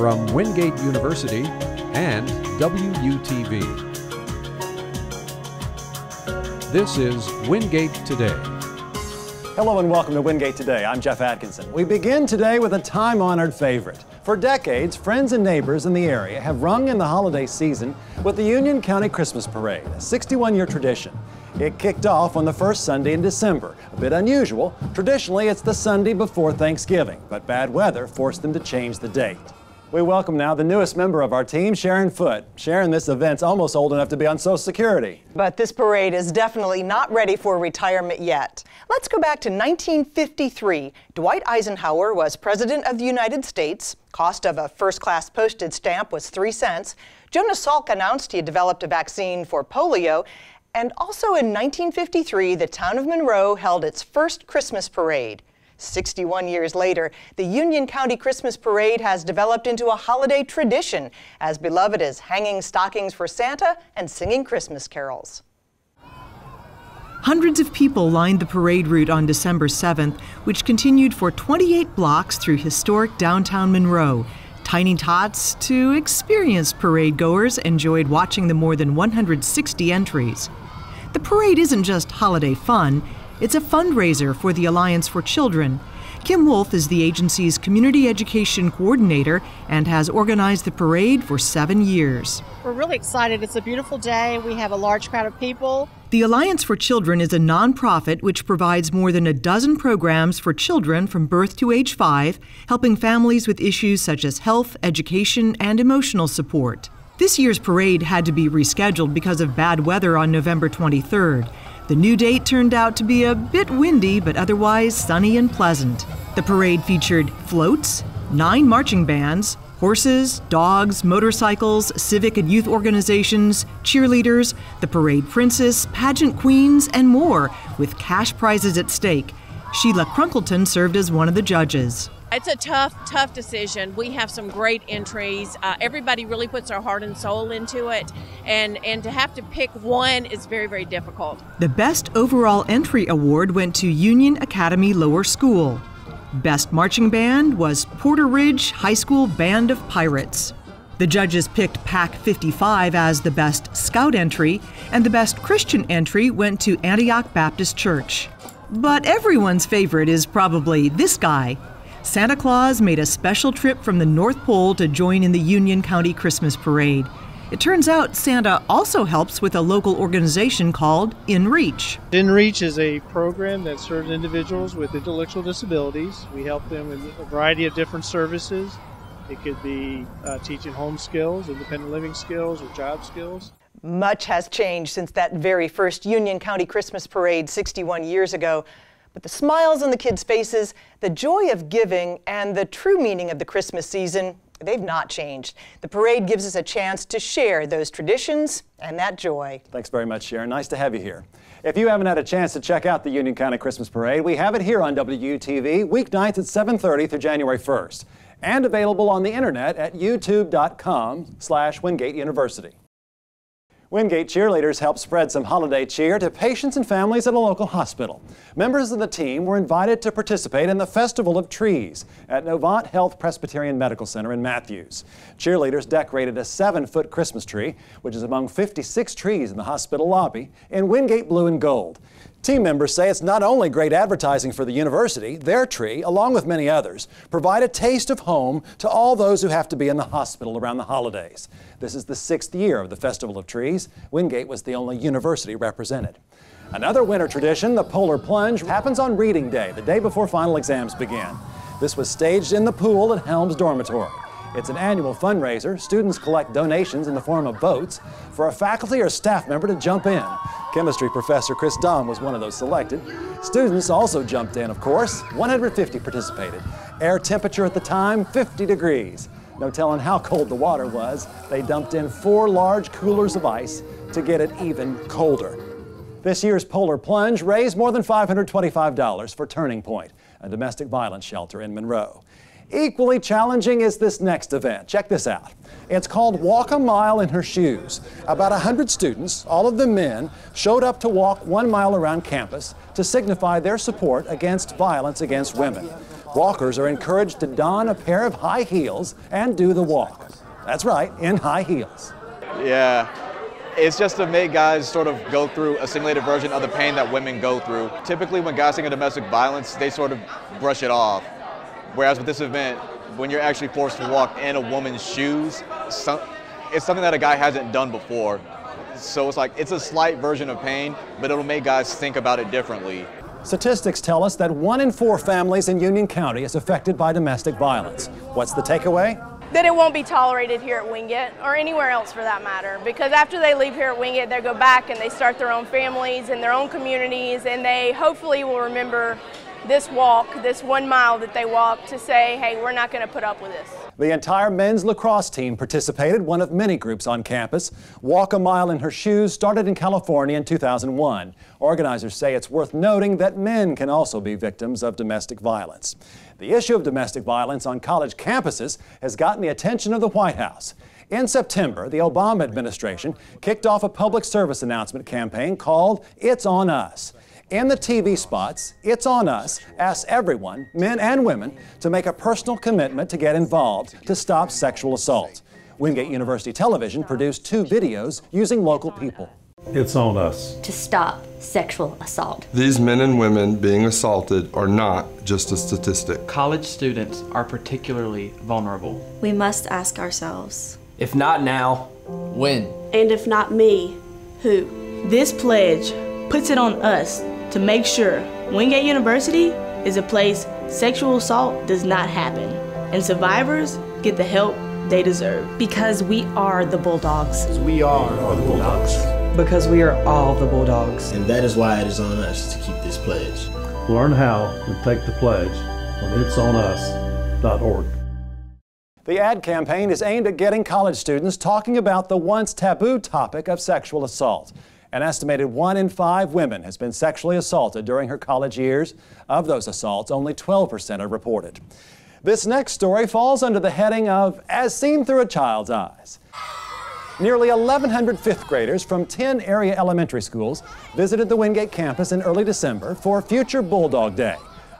from Wingate University and WUTV. This is Wingate Today. Hello and welcome to Wingate Today. I'm Jeff Atkinson. We begin today with a time-honored favorite. For decades, friends and neighbors in the area have rung in the holiday season with the Union County Christmas Parade, a 61-year tradition. It kicked off on the first Sunday in December. A bit unusual. Traditionally, it's the Sunday before Thanksgiving, but bad weather forced them to change the date. We welcome now the newest member of our team, Sharon Foote. Sharon, this event's almost old enough to be on Social Security. But this parade is definitely not ready for retirement yet. Let's go back to 1953. Dwight Eisenhower was President of the United States. Cost of a first-class postage stamp was 3 cents. Jonas Salk announced he had developed a vaccine for polio. And also in 1953, the town of Monroe held its first Christmas parade. 61 years later, the Union County Christmas Parade has developed into a holiday tradition, as beloved as hanging stockings for Santa and singing Christmas carols. Hundreds of people lined the parade route on December 7th, which continued for 28 blocks through historic downtown Monroe. Tiny tots to experienced parade goers enjoyed watching the more than 160 entries. The parade isn't just holiday fun. It's a fundraiser for the Alliance for Children. Kim Wolf is the agency's community education coordinator and has organized the parade for 7 years. We're really excited. It's a beautiful day. We have a large crowd of people. The Alliance for Children is a nonprofit which provides more than a dozen programs for children from birth to age 5, helping families with issues such as health, education, and emotional support. This year's parade had to be rescheduled because of bad weather on November 23rd. The new date turned out to be a bit windy, but otherwise sunny and pleasant. The parade featured floats, 9 marching bands, horses, dogs, motorcycles, civic and youth organizations, cheerleaders, the parade princess, pageant queens, and more, with cash prizes at stake. Sheila Crunkleton served as one of the judges. It's a tough decision. We have some great entries. Everybody really puts their heart and soul into it, and to have to pick one is very, very difficult. The Best Overall Entry Award went to Union Academy Lower School. Best Marching Band was Porter Ridge High School Band of Pirates. The judges picked Pack 55 as the best Scout entry, and the best Christian entry went to Antioch Baptist Church. But everyone's favorite is probably this guy. Santa Claus made a special trip from the North Pole to join in the Union County Christmas Parade. It turns out Santa also helps with a local organization called In Reach. In Reach is a program that serves individuals with intellectual disabilities. We help them in a variety of different services. It could be teaching home skills, independent living skills, or job skills. Much has changed since that very first Union County Christmas Parade 61 years ago. But the smiles on the kids' faces, the joy of giving, and the true meaning of the Christmas season, they've not changed. The parade gives us a chance to share those traditions and that joy. Thanks very much, Sharon. Nice to have you here. If you haven't had a chance to check out the Union County Christmas Parade, we have it here on WUTV, weeknights at 7:30 through January 1st, and available on the internet at youtube.com/Wingate University. Wingate cheerleaders helped spread some holiday cheer to patients and families at a local hospital. Members of the team were invited to participate in the Festival of Trees at Novant Health Presbyterian Medical Center in Matthews. Cheerleaders decorated a 7-foot Christmas tree, which is among 56 trees in the hospital lobby, in Wingate blue and gold. Team members say it's not only great advertising for the university, their tree, along with many others, provide a taste of home to all those who have to be in the hospital around the holidays. This is the 6th year of the Festival of Trees. Wingate was the only university represented. Another winter tradition, the Polar Plunge, happens on Reading Day, the day before final exams begin. This was staged in the pool at Helms Dormitory. It's an annual fundraiser. Students collect donations in the form of votes for a faculty or staff member to jump in. Chemistry professor Chris Dahm was one of those selected. Students also jumped in, of course. 150 participated. Air temperature at the time, 50 degrees. No telling how cold the water was. They dumped in 4 large coolers of ice to get it even colder. This year's Polar Plunge raised more than $525 for Turning Point, a domestic violence shelter in Monroe. Equally challenging is this next event. Check this out. It's called Walk a Mile in Her Shoes. About 100 students, all of them men, showed up to walk 1 mile around campus to signify their support against violence against women. Walkers are encouraged to don a pair of high heels and do the walk. That's right, in high heels. Yeah, it's just to make guys sort of go through a simulated version of the pain that women go through. Typically when guys think of domestic violence, they sort of brush it off. Whereas with this event, when you're actually forced to walk in a woman's shoes, it's something that a guy hasn't done before. So it's like, it's a slight version of pain, but it'll make guys think about it differently. Statistics tell us that 1 in 4 families in Union County is affected by domestic violence. What's the takeaway? That it won't be tolerated here at Wingate, or anywhere else for that matter, because after they leave here at Wingate, they go back and they start their own families and their own communities, and they hopefully will remember this walk, this 1 mile that they walked, to say, hey, we're not going to put up with this. The entire men's lacrosse team participated, one of many groups on campus. Walk a Mile in Her Shoes started in California in 2001. Organizers say it's worth noting that men can also be victims of domestic violence. The issue of domestic violence on college campuses has gotten the attention of the White House. In September, the Obama administration kicked off a public service announcement campaign called It's On Us. In the TV spots, It's On Us asks everyone, men and women, to make a personal commitment to get involved to stop sexual assault. Wingate University Television produced 2 videos using local people. It's on us to stop sexual assault. These men and women being assaulted are not just a statistic. College students are particularly vulnerable. We must ask ourselves, if not now, when? And if not me, who? This pledge puts it on us to make sure Wingate University is a place sexual assault does not happen, and survivors get the help they deserve. Because we are the Bulldogs. We are the Bulldogs. Because we are all the Bulldogs. And that is why it is on us to keep this pledge. Learn how and take the pledge on itsonus.org. The ad campaign is aimed at getting college students talking about the once taboo topic of sexual assault. An estimated 1 in 5 women has been sexually assaulted during her college years. Of those assaults, only 12% are reported. This next story falls under the heading of As Seen Through a Child's Eyes. Nearly 1,100 fifth graders from 10 area elementary schools visited the Wingate campus in early December for Future Bulldog Day,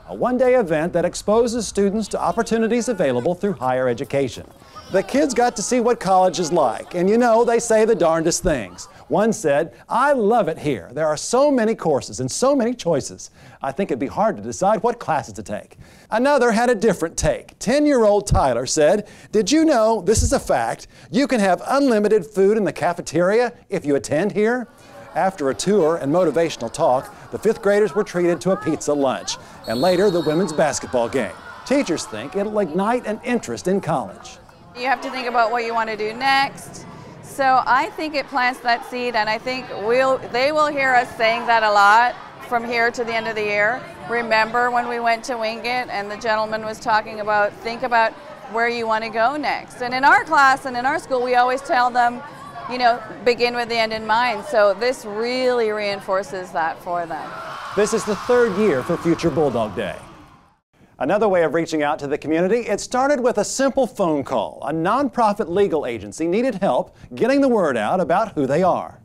a one-day event that exposes students to opportunities available through higher education. The kids got to see what college is like, and you know, they say the darndest things. One said, "I love it here. There are so many courses and so many choices. I think it'd be hard to decide what classes to take." Another had a different take. 10-year-old Tyler said, "Did you know, this is a fact, you can have unlimited food in the cafeteria if you attend here?" After a tour and motivational talk, the fifth graders were treated to a pizza lunch, and later the women's basketball game. Teachers think it'll ignite an interest in college. You have to think about what you want to do next. So I think it plants that seed, and I think they will hear us saying that a lot from here to the end of the year. Remember when we went to Wingate and the gentleman was talking about, think about where you want to go next. And in our class and in our school, we always tell them, you know, begin with the end in mind. So this really reinforces that for them. This is the 3rd year for Future Bulldog Day. Another way of reaching out to the community, it started with a simple phone call. A nonprofit legal agency needed help getting the word out about who they are.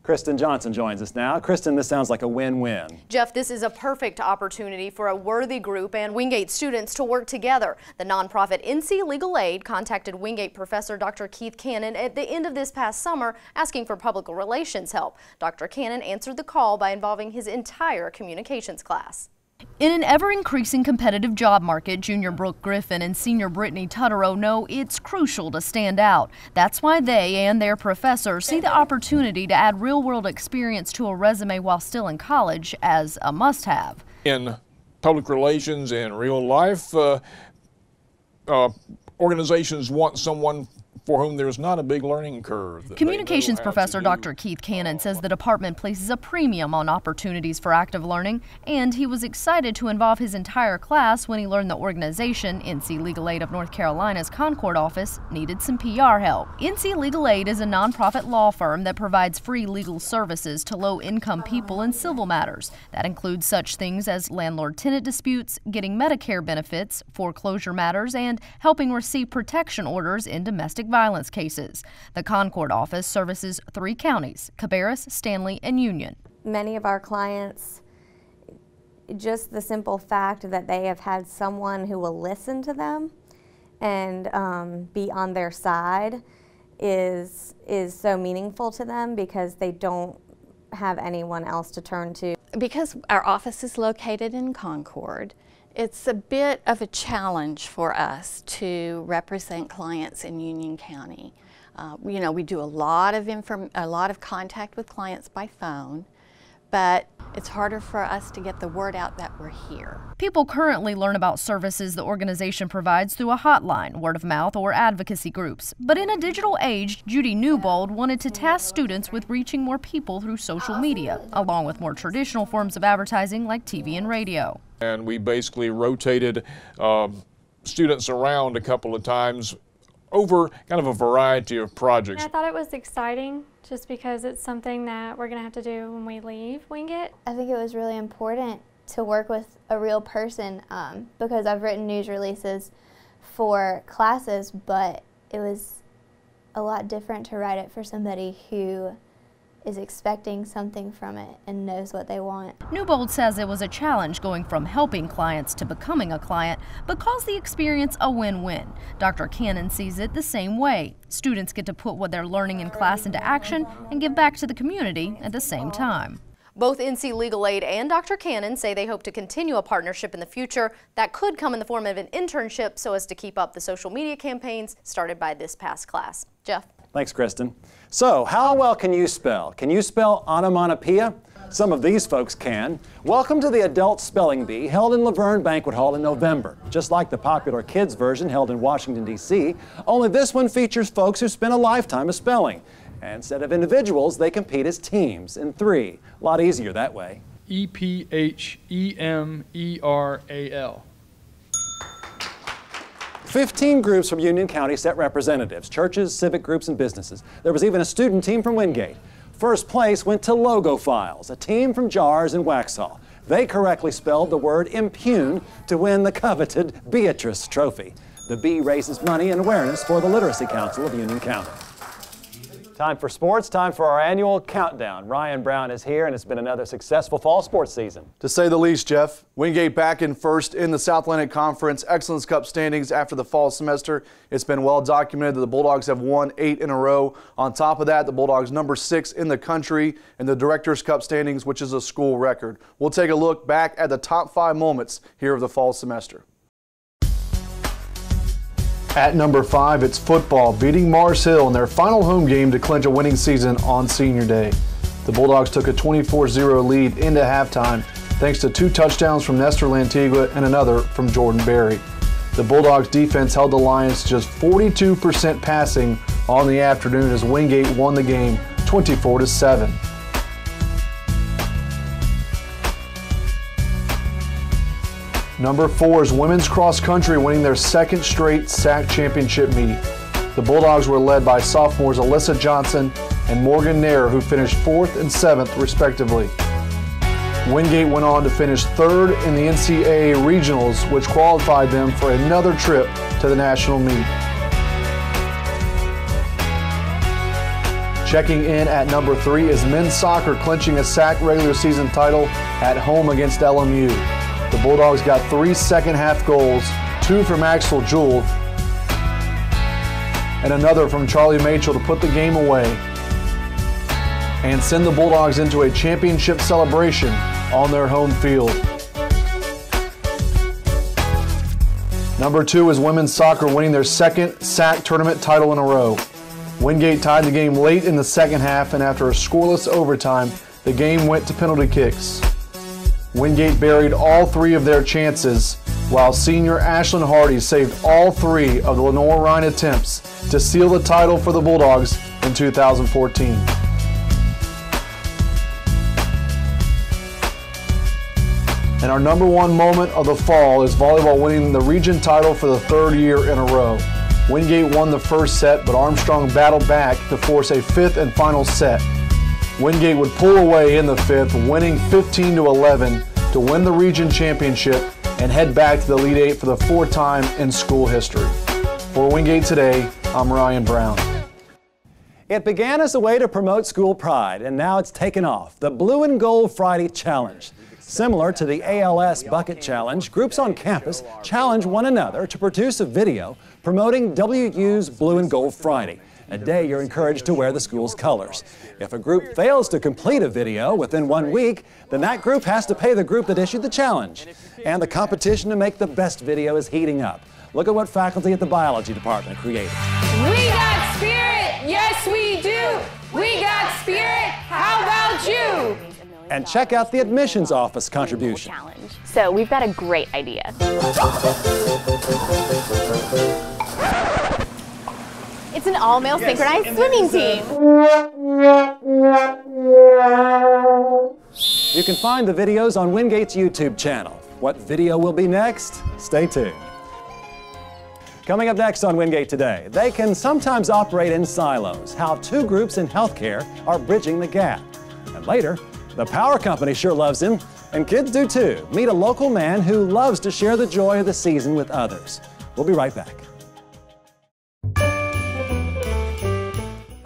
Kristen Johnson joins us now. Kristen, this sounds like a win-win. Jeff, this is a perfect opportunity for a worthy group and Wingate students to work together. The nonprofit NC Legal Aid contacted Wingate professor Dr. Keith Cannon at the end of this past summer asking for public relations help. Dr. Cannon answered the call by involving his entire communications class. In an ever-increasing competitive job market, junior Brooke Griffin and senior Brittany Tutterow know it's crucial to stand out. That's why they and their professor see the opportunity to add real-world experience to a resume while still in college as a must-have. In public relations and real life, organizations want someone for whom there's not a big learning curve. Communications professor Dr. Keith Cannon says the department places a premium on opportunities for active learning, and he was excited to involve his entire class when he learned the organization, NC Legal Aid of North Carolina's Concord office, needed some PR help. NC Legal Aid is a nonprofit law firm that provides free legal services to low-income people in civil matters. That includes such things as landlord-tenant disputes, getting Medicare benefits, foreclosure matters, and helping receive protection orders in domestic violence cases. The Concord office services 3 counties, Cabarrus, Stanley, and Union. Many of our clients just the simple fact that they have had someone who will listen to them and be on their side is so meaningful to them because they don't have anyone else to turn to. Because our office is located in Concord, it's a bit of a challenge for us to represent clients in Union County. You know, we do a lot of contact with clients by phone, but it's harder for us to get the word out that we're here. People currently learn about services the organization provides through a hotline, word of mouth, or advocacy groups. But in a digital age, Judy Newbold wanted to task students with reaching more people through social media, along with more traditional forms of advertising like TV and radio. And we basically rotated students around a couple of times over kind of a variety of projects. I thought it was exciting just because it's something that we're going to have to do when we leave Wingate. I think it was really important to work with a real person because I've written news releases for classes, but it was a lot different to write it for somebody who is expecting something from it and knows what they want. Newbold says it was a challenge going from helping clients to becoming a client, but calls the experience a win-win. Dr. Cannon sees it the same way. Students get to put what they're learning in class into action and give back to the community at the same time. Both NC Legal Aid and Dr. Cannon say they hope to continue a partnership in the future that could come in the form of an internship so as to keep up the social media campaigns started by this past class. Jeff? Thanks, Kristen. So, how well can you spell? Can you spell onomatopoeia? Some of these folks can. Welcome to the Adult Spelling Bee held in Laverne Banquet Hall in November. Just like the popular kids version held in Washington, D.C., only this one features folks who spent a lifetime of spelling. And instead of individuals, they compete as teams in 3. A lot easier that way. EPHEMERAL. 15 groups from Union County set representatives, churches, civic groups, and businesses. There was even a student team from Wingate. First place went to Logo Files, a team from Jars and Waxhaw. They correctly spelled the word impugn to win the coveted Beatrice Trophy. The Bee raises money and awareness for the Literacy Council of Union County. Time for sports, time for our annual countdown. Ryan Brown is here, and it's been another successful fall sports season. To say the least, Jeff. Wingate back in first in the South Atlantic Conference Excellence Cup standings after the fall semester. It's been well documented that the Bulldogs have won 8 in a row. On top of that, the Bulldogs number 6 in the country in the Directors Cup standings, which is a school record. We'll take a look back at the top 5 moments here of the fall semester. At number 5, it's football, beating Marshville in their final home game to clinch a winning season on Senior Day. The Bulldogs took a 24-0 lead into halftime thanks to 2 touchdowns from Nestor Lantigua and another from Jordan Berry. The Bulldogs defense held the Lions to just 42% passing on the afternoon as Wingate won the game 24-7. Number 4 is women's cross country winning their 2nd straight SAC championship meet. The Bulldogs were led by sophomores Alyssa Johnson and Morgan Nair, who finished 4th and 7th respectively. Wingate went on to finish 3rd in the NCAA regionals, which qualified them for another trip to the national meet. Checking in at number 3 is men's soccer clinching a SAC regular season title at home against LMU. The Bulldogs got 3 second-half goals, 2 from Axel Jewell and another from Charlie Machel to put the game away and send the Bulldogs into a championship celebration on their home field. Number 2 is women's soccer winning their 2nd SAC tournament title in a row. Wingate tied the game late in the second half, and after a scoreless overtime, the game went to penalty kicks. Wingate buried all 3 of their chances, while senior Ashlyn Hardy saved all 3 of the Lenore Rhine attempts to seal the title for the Bulldogs in 2014. And our number 1 moment of the fall is volleyball winning the region title for the 3rd year in a row. Wingate won the first set, but Armstrong battled back to force a 5th and final set. Wingate would pull away in the 5th, winning 15-11 to win the region championship and head back to the Elite 8 for the 4th time in school history. For Wingate Today, I'm Ryan Brown. It began as a way to promote school pride, and now it's taken off. The Blue and Gold Friday Challenge. Similar to the ALS Bucket Challenge, groups on campus challenge one another to produce a video promoting WU's Blue and Gold Friday, a day you're encouraged to wear the school's colors. If a group fails to complete a video within 1 week, then that group has to pay the group that issued the challenge. And the competition to make the best video is heating up. Look at what faculty at the biology department created. We got spirit, yes we do. We got spirit, how about you? And check out the admissions office contribution. So we've got a great idea. It's an all-male synchronized swimming team. You can find the videos on Wingate's YouTube channel. What video will be next? Stay tuned. Coming up next on Wingate Today, they can sometimes operate in silos, how two groups in healthcare are bridging the gap. And later, the power company sure loves him, and kids do too. Meet a local man who loves to share the joy of the season with others. We'll be right back.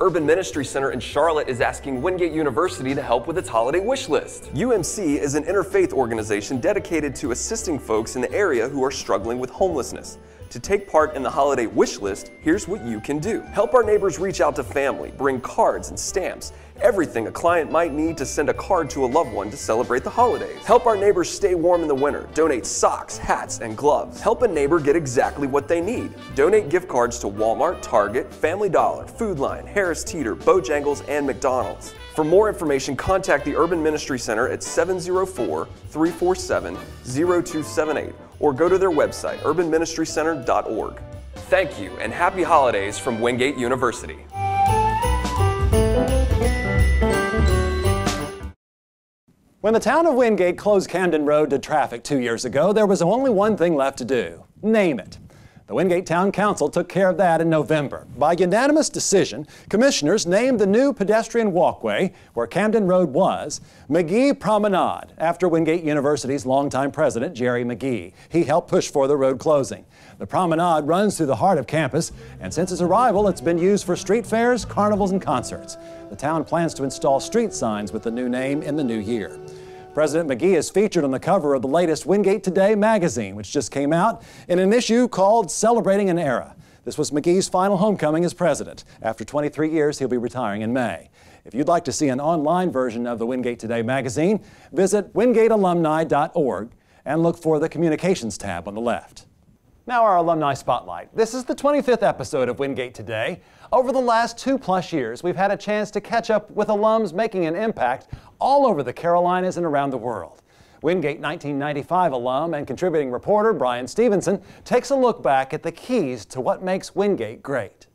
Urban Ministry Center in Charlotte is asking Wingate University to help with its holiday wish list. UMC is an interfaith organization dedicated to assisting folks in the area who are struggling with homelessness. To take part in the holiday wish list, here's what you can do. Help our neighbors reach out to family, bring cards and stamps, everything a client might need to send a card to a loved one to celebrate the holidays. Help our neighbors stay warm in the winter. Donate socks, hats, and gloves. Help a neighbor get exactly what they need. Donate gift cards to Walmart, Target, Family Dollar, Food Line, Harris Teeter, Bojangles, and McDonald's. For more information, contact the Urban Ministry Center at 704-347-0278 or go to their website, urbanministrycenter.org. Thank you and happy holidays from Wingate University. When the town of Wingate closed Camden Road to traffic 2 years ago, there was only one thing left to do: name it. The Wingate Town Council took care of that in November. By unanimous decision, commissioners named the new pedestrian walkway where Camden Road was McGee Promenade, after Wingate University's longtime president, Jerry McGee. He helped push for the road closing. The promenade runs through the heart of campus, and since its arrival, it's been used for street fairs, carnivals, and concerts. The town plans to install street signs with the new name in the new year. President McGee is featured on the cover of the latest Wingate Today magazine, which just came out, in an issue called Celebrating an Era. This was McGee's final homecoming as president. After 23 years, he'll be retiring in May. If you'd like to see an online version of the Wingate Today magazine, visit wingatealumni.org and look for the Communications tab on the left. Now our Alumni Spotlight. This is the 25th episode of Wingate Today. Over the last 2+ years, we've had a chance to catch up with alums making an impact all over the Carolinas and around the world. Wingate 1995 alum and contributing reporter Brian Stevenson takes a look back at the keys to what makes Wingate great.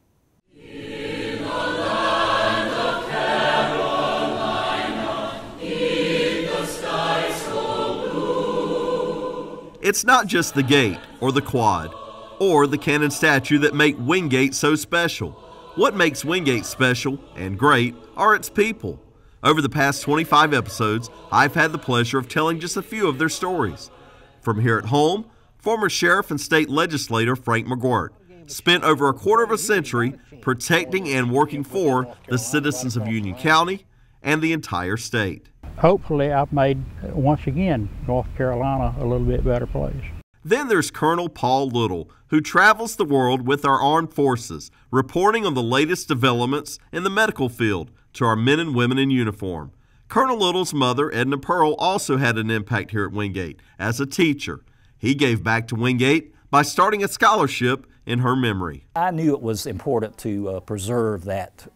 In the land of Carolina, in the sky so blue. It's not just the gate or the quad or the cannon statue that make Wingate so special. What makes Wingate special and great are its people. Over the past 25 episodes, I've had the pleasure of telling just a few of their stories. From here at home, former sheriff and state legislator Frank McGee spent over a quarter of a century protecting and working for the citizens of Union County and the entire state. Hopefully I've made, once again, North Carolina a little bit better place. Then there's Colonel Paul Little, who travels the world with our armed forces, reporting on the latest developments in the medical field to our men and women in uniform. Colonel Little's mother, Edna Pearl, also had an impact here at Wingate as a teacher. He gave back to Wingate by starting a scholarship in her memory. I knew it was important to preserve that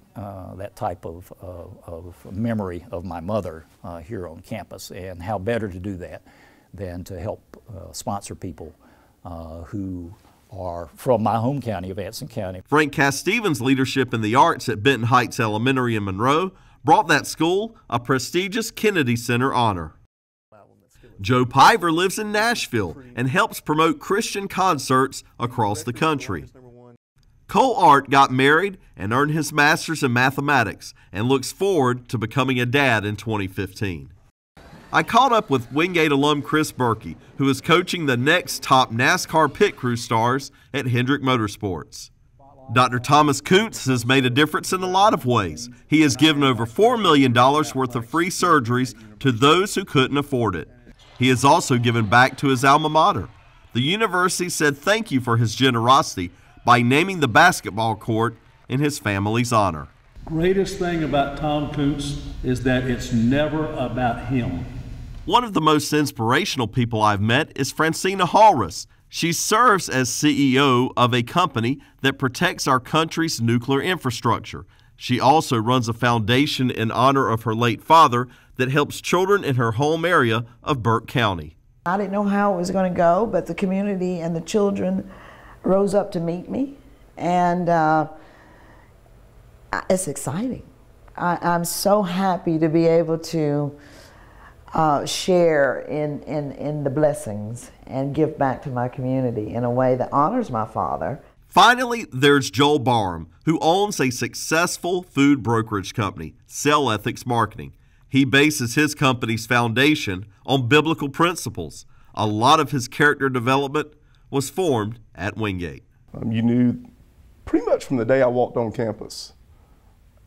type of memory of my mother here on campus, and how better to do that than to help sponsor people who are from my home county of Anson County. Frank Cass-Stevens' leadership in the arts at Benton Heights Elementary in Monroe brought that school a prestigious Kennedy Center honor. Joe Piver lives in Nashville and helps promote Christian concerts across the country. Cole Art got married and earned his master's in mathematics and looks forward to becoming a dad in 2015. I caught up with Wingate alum Chris Berkey, who is coaching the next top NASCAR pit crew stars at Hendrick Motorsports. Dr. Thomas Kuntz has made a difference in a lot of ways. He has given over $4 million worth of free surgeries to those who couldn't afford it. He has also given back to his alma mater. The university said thank you for his generosity by naming the basketball court in his family's honor. Greatest thing about Tom Kuntz is that it's never about him. One of the most inspirational people I've met is Francina Hallrus. She serves as CEO of a company that protects our country's nuclear infrastructure. She also runs a foundation in honor of her late father that helps children in her home area of Burke County. I didn't know how it was going to go, but the community and the children rose up to meet me, and it's exciting. I'm so happy to be able to share in the blessings and give back to my community in a way that honors my father. Finally, there's Joel Barham, who owns a successful food brokerage company, Sell Ethics Marketing. He bases his company's foundation on biblical principles. A lot of his character development was formed at Wingate. You knew pretty much from the day I walked on campus,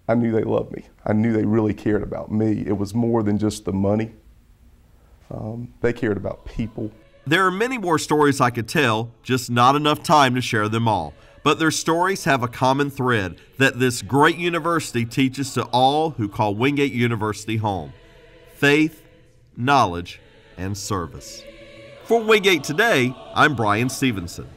I knew they loved me. I knew they really cared about me. It was more than just the money. They cared about people. There are many more stories I could tell, just not enough time to share them all. But their stories have a common thread that this great university teaches to all who call Wingate University home: faith, knowledge, and service. For Wingate Today, I'm Brian Stevenson.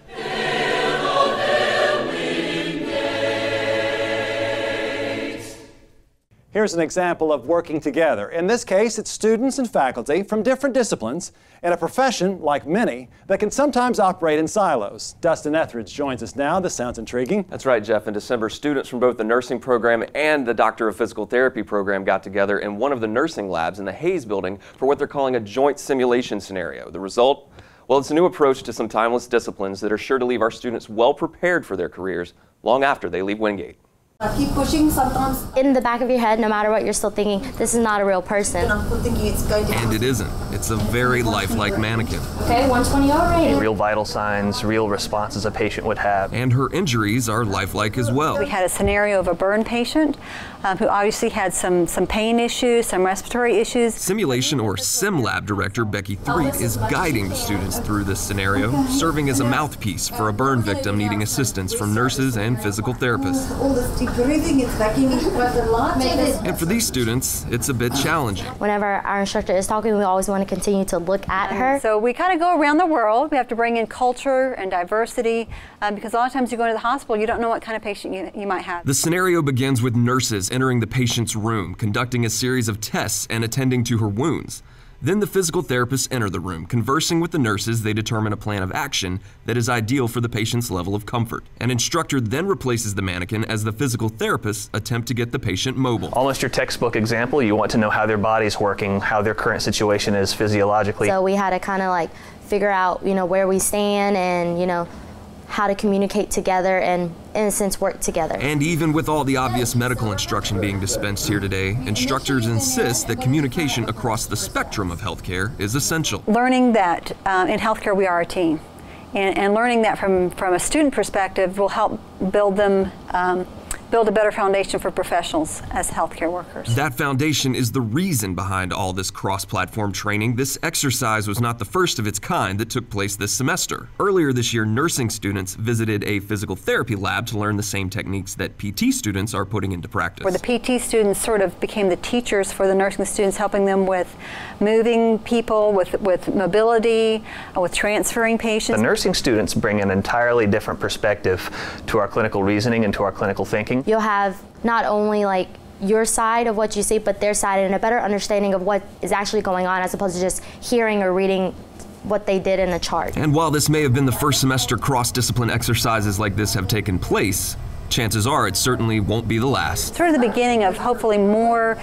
Here's an example of working together. In this case, it's students and faculty from different disciplines in a profession, like many, that can sometimes operate in silos. Dustin Etheridge joins us now. This sounds intriguing. That's right, Jeff. In December, students from both the nursing program and the Doctor of Physical Therapy program got together in one of the nursing labs in the Hayes building for what they're calling a joint simulation scenario. The result? Well, it's a new approach to some timeless disciplines that are sure to leave our students well prepared for their careers long after they leave Wingate. Keep pushing sometimes. In the back of your head, no matter what, you're still thinking, this is not a real person. And I'm thinking it's going to And it isn't. It's a very lifelike mannequin. Okay, 120 already. Real vital signs, real responses a patient would have. And her injuries are lifelike as well. We had a scenario of a burn patient who obviously had some pain issues, some respiratory issues. Simulation or Sim Lab director Becky Threed is guiding the students through this scenario, serving as a mouthpiece for a burn victim needing assistance from nurses and physical therapists. And for these students, it's a bit challenging. Whenever our instructor is talking, we always want to continue to look at her. So we kind of go around the world. We have to bring in culture and diversity because a lot of times you go to the hospital, you don't know what kind of patient you might have. The scenario begins with nurses entering the patient's room, conducting a series of tests and attending to her wounds. Then the physical therapists enter the room. Conversing with the nurses, they determine a plan of action that is ideal for the patient's level of comfort. An instructor then replaces the mannequin as the physical therapists attempt to get the patient mobile. Almost your textbook example, you want to know how their body's working, how their current situation is physiologically. So we had to kind of like figure out, where we stand and, how to communicate together and, in a sense, work together. And even with all the obvious medical instruction being dispensed here today, instructors insist that communication across the spectrum of healthcare is essential. Learning that in healthcare we are a team, and learning that from a student perspective will help build them build a better foundation for professionals as healthcare workers. That foundation is the reason behind all this cross-platform training. This exercise was not the first of its kind that took place this semester. Earlier this year, nursing students visited a physical therapy lab to learn the same techniques that PT students are putting into practice. Where the PT students sort of became the teachers for the nursing students, helping them with moving people, with mobility, with transferring patients. The nursing students bring an entirely different perspective to our clinical reasoning and to our clinical thinking. You'll have not only like your side of what you see, but their side and a better understanding of what is actually going on as opposed to just hearing or reading what they did in a chart. And while this may have been the first semester cross-discipline exercises like this have taken place, chances are it certainly won't be the last. Sort of the beginning of hopefully more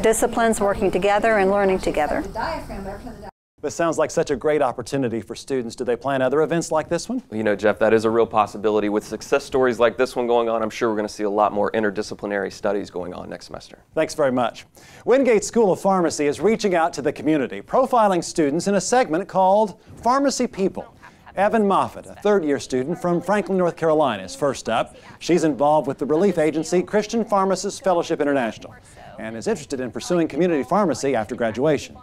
disciplines working together and learning together. This sounds like such a great opportunity for students. Do they plan other events like this one? You know, Jeff, that is a real possibility. With success stories like this one going on, I'm sure we're going to see a lot more interdisciplinary studies going on next semester. Thanks very much. Wingate School of Pharmacy is reaching out to the community, profiling students in a segment called Pharmacy People. Evan Moffitt, a third-year student from Franklin, North Carolina, is first up. She's involved with the relief agency Christian Pharmacists Fellowship International and is interested in pursuing community pharmacy after graduation.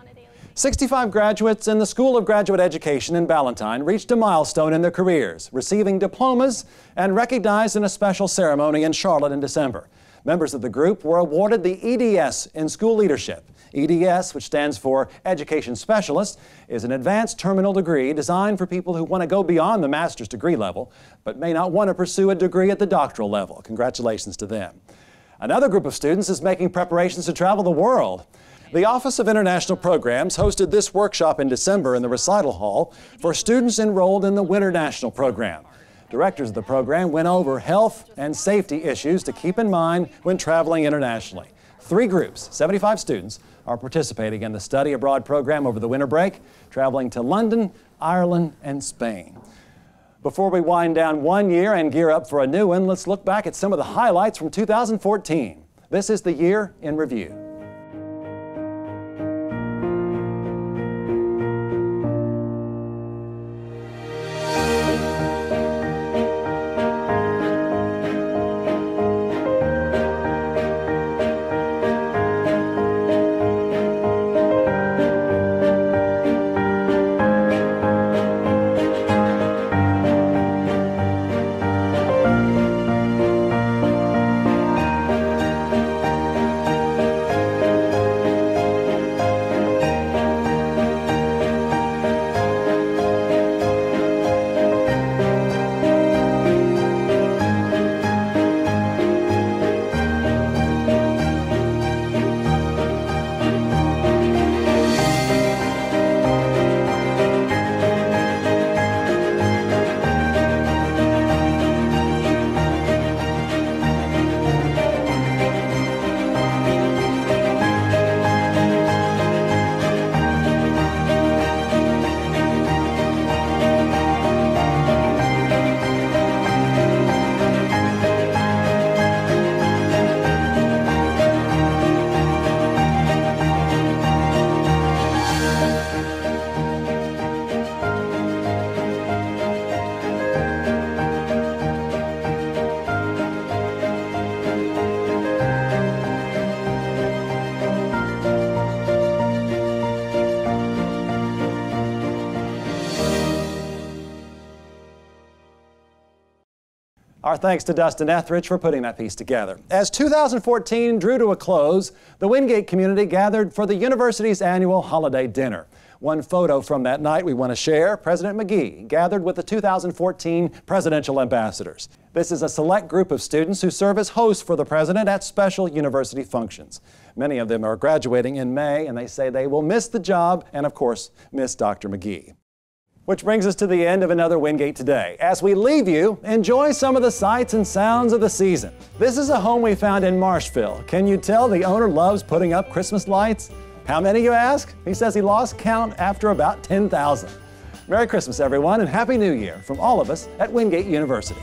65 graduates in the School of Graduate Education in Ballantyne reached a milestone in their careers, receiving diplomas and recognized in a special ceremony in Charlotte in December. Members of the group were awarded the EDS in school leadership. EDS, which stands for Education Specialist, is an advanced terminal degree designed for people who want to go beyond the master's degree level, but may not want to pursue a degree at the doctoral level. Congratulations to them. Another group of students is making preparations to travel the world. The Office of International Programs hosted this workshop in December in the recital hall for students enrolled in the Winter National Program. Directors of the program went over health and safety issues to keep in mind when traveling internationally. 3 groups, 75 students, are participating in the study abroad program over the winter break, traveling to London, Ireland, and Spain. Before we wind down one year and gear up for a new one, let's look back at some of the highlights from 2014. This is the year in review. Our thanks to Dustin Etheridge for putting that piece together. As 2014 drew to a close, the Wingate community gathered for the university's annual holiday dinner. One photo from that night we want to share. President McGee gathered with the 2014 presidential ambassadors. This is a select group of students who serve as hosts for the president at special university functions. Many of them are graduating in May, and they say they will miss the job and, of course, miss Dr. McGee. Which brings us to the end of another Wingate Today. As we leave you, enjoy some of the sights and sounds of the season. This is a home we found in Marshville. Can you tell the owner loves putting up Christmas lights? How many, you ask? He says he lost count after about 10,000. Merry Christmas, everyone, and Happy New Year from all of us at Wingate University.